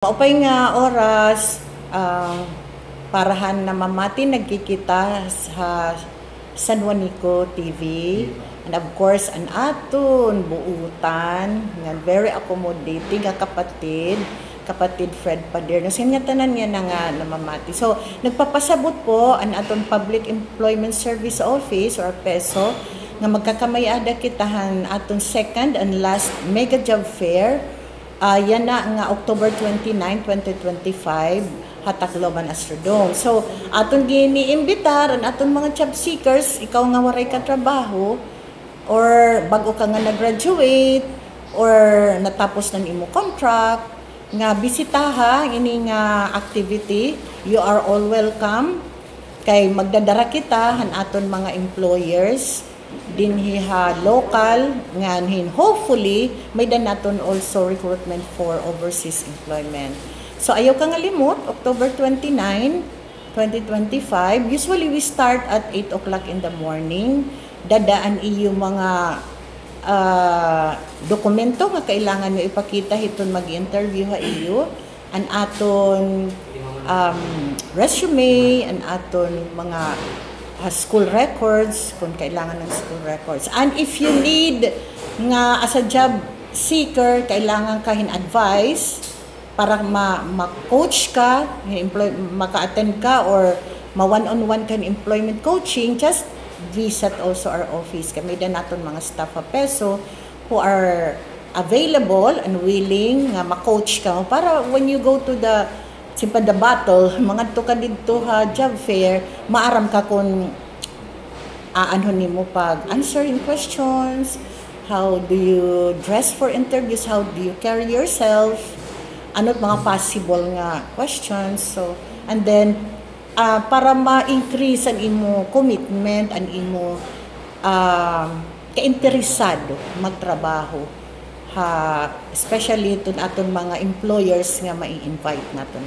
Maupay nga oras, parahan na mamati nagkikita sa San Juanico TV. And of course, an aton buutan, nga very accommodating nga kapatid Fred Paderno. Sinya tanan niya na nga namamati. So, nagpapasabot po an aton Public Employment Service Office or PESO nga magkakamayada kitahan aton second and last mega job fair. Yan na nga October 29, 2025, Hatakloban Astrodome. So, aton gini-imbitar ang aton mga job seekers, ikaw nga waray ka trabaho, or bago ka nga nag-graduate, or natapos ng imo contract, nga bisitaha, ini nga activity, you are all welcome. Kay magdadara kita, han aton mga employers, dinhiha local nganhin hopefully may danaton also recruitment for overseas employment. So ayaw ka nga limot, October 29, 2025, usually we start at 8 o'clock in the morning. Dadaan iyo mga dokumento nga kailangan nyo ipakita hiton mag-interview ha iyo, an aton resume, an aton mga school records, kung kailangan ng school records. And if you need nga as a job seeker, kailangan ka advice para ma-coach ka, maka-attend ka, or ma-one-on-one ka employment coaching, just visit also our office. Kami din natin mga staff of PESO who are available and willing nga ma-coach ka para when you go to the battle, mga to ka dito ha job fair, maaram ka kung aanhon nimo pag answering questions, how do you dress for interviews, how do you carry yourself, ano't mga possible nga questions. So, and then para ma-increase ang imo commitment, ang imo kainteresado magtrabaho ha, especially itong aton mga employers nga mai-invite natin.